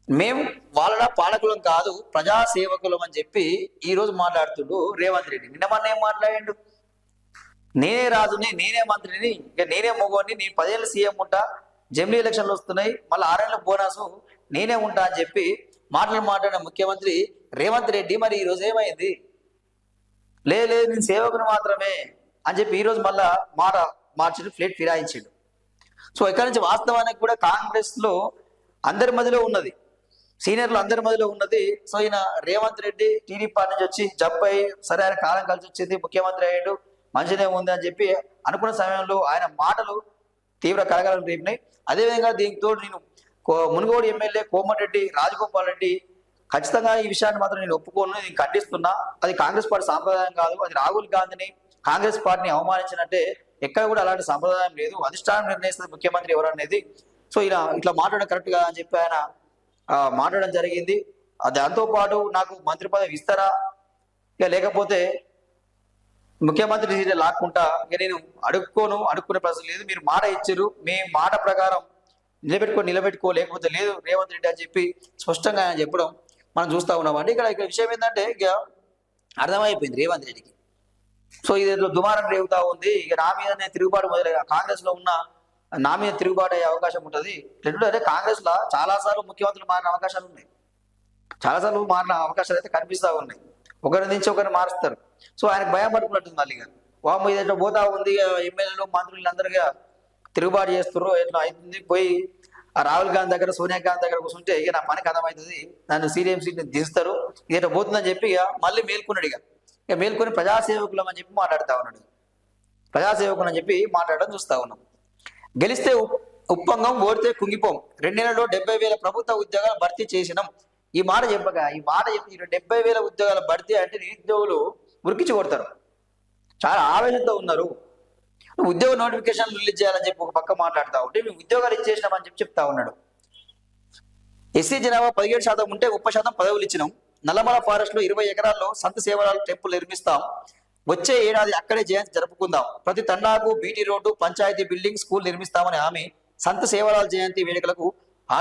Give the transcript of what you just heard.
మేము వాళ్ళ పాలకులం కాదు, ప్రజా సేవకులం అని చెప్పి ఈ రోజు మాట్లాడుతుండు రేవంత్ రెడ్డి. నిన్న మొన్న ఏం మాట్లాడిండు? నేనే రాజుని, నేనే మంత్రిని, ఇక నేనే మొగోని, నేను 10 ఏళ్ళు సీఎం ఉంటా, జమిలీ ఎలక్షన్లు వస్తున్నాయి, మళ్ళీ 6 ఏళ్ళ బోనస్ నేనే ఉంటా అని చెప్పి మాట్లాడిన ముఖ్యమంత్రి రేవంత్ రెడ్డి మరి ఈ రోజు ఏమైంది? లేదు నేను సేవకుని మాత్రమే అని చెప్పి ఈరోజు మళ్ళా మార్చి ప్లేట్ ఫిరాయించాడు. సో ఇక్కడ నుంచి వాస్తవానికి కూడా కాంగ్రెస్ లో అందరి మధ్యలో ఉన్నది, సీనియర్లు అందరి మధ్యలో ఉన్నది. సో ఈయన రేవంత్ రెడ్డి టీడీపీ పార్టీ నుంచి వచ్చి జంప్ అయ్యి సరే ఆయన కాలం కలిసి వచ్చింది, ముఖ్యమంత్రి అయ్యాడు, మంచిదే ఉంది అని చెప్పి అనుకున్న సమయంలో ఆయన మాటలు తీవ్ర కలగాలను రేపినాయి. అదేవిధంగా దీనితో నేను మునుగోడు ఎమ్మెల్యే కోమటిరెడ్డి రాజగోపాల్ రెడ్డి ఖచ్చితంగా ఈ విషయాన్ని మాత్రం నేను ఒప్పుకోను, నేను ఖండిస్తున్నా. అది కాంగ్రెస్ పార్టీ సాంప్రదాయం కాదు, అది రాహుల్ గాంధీని కాంగ్రెస్ పార్టీని అవమానించినట్టే, ఎక్కడ కూడా అలాంటి సంప్రదాయం లేదు, అధిష్టానం నిర్ణయిస్తుంది ముఖ్యమంత్రి ఎవరు అనేది. సో ఇలా ఇట్లా మాట్లాడడం కరెక్ట్ గా అని చెప్పి ఆయన మాట్లాడడం జరిగింది. దాంతో పాటు నాకు మంత్రి పదవి ఇస్తారా, ఇక లేకపోతే ముఖ్యమంత్రి సీట్ లాక్కుంటా, ఇక నేను అడుక్కునే ప్రశ్న లేదు, మీరు మాట ఇచ్చారు, మీ మాట ప్రకారం నిలబెట్టుకో లేకపోతే లేదు రేవంత్ రెడ్డి అని చెప్పి స్పష్టంగా ఆయన చెప్పడం మనం చూస్తూ ఉన్నామండి. ఇక్కడ విషయం ఏంటంటే ఇక అర్థమైపోయింది రేవంత్ రెడ్డికి. సో ఇదేదో దుమారం రేగుతా ఉంది, ఇక నా మీదనే తిరుగుబాటు మొదలై కాంగ్రెస్ లో ఉన్న నా మీద తిరుగుబాటు అయ్యే అవకాశం ఉంటుంది. అంటే కాంగ్రెస్ లో చాలాసార్లు ముఖ్యమంత్రులు మారిన అవకాశాలు ఉన్నాయి, చాలాసార్లు మారిన అవకాశాలు అయితే కనిపిస్తూ ఉన్నాయి, ఒకరి నుంచి ఒకరిని మారుస్తారు. సో ఆయనకు భయం పడుకున్నట్టుంది మళ్ళీ, వాము ఇదేటో పోతా ఉంది, ఎమ్మెల్యేలు మంత్రులు అందరిగా తిరుగుబాటు చేస్తారు, ఎట్లా అవుతుంది, పోయి ఆ రాహుల్ గాంధీ దగ్గర సోనియా గాంధీ దగ్గర కూర్చుంటే ఇక నా పనికి అర్థమవుతుంది, నన్ను సీఎం సీట్ని దిస్తారు, ఇదేటో పోతుందని చెప్పి ఇక మళ్ళీ మేల్కొన్నాడు. ఇక మేల్కొని ప్రజాసేవకులం అని చెప్పి మాట్లాడుతూ ఉన్నాడు, ప్రజాసేవకులు అని చెప్పి మాట్లాడడం చూస్తూ ఉన్నాం. గెలిస్తే ఉప్పంగం, ఓడితే కుంగిపోం, 2 నెలల్లో 70,000 ప్రభుత్వ ఉద్యోగాలు భర్తీ చేసినాం. ఈ మాట చెప్పి 70,000 ఉద్యోగాల భర్తీ అంటే నిరుద్యోగులు ఉరికించి కొడతారు, చాలా ఆవేశంతో ఉన్నారు. ఉద్యోగ నోటిఫికేషన్లు రిలీజ్ చేయాలని చెప్పి ఒక పక్క మాట్లాడుతూ ఉంటే మేము ఉద్యోగాలు ఇచ్చేసినామని చెప్పి చెప్తా ఉన్నాడు. ఎస్సీ జనాభా 17% ఉంటే 30% పదవులు ఇచ్చినాం. నల్లమల ఫారెస్ట్ లో 20 ఎకరాల్లో సంత సేవల టెంపుల్ నిర్మిస్తాం. వచ్చే ఏడాది అక్కడే జయంతి జరుపుకుందాం. ప్రతి తండాకు BT road, panchayat building, school నిర్మిస్తామని హామీ. సంత సేవలాల్ జయంతి వేడుకలకు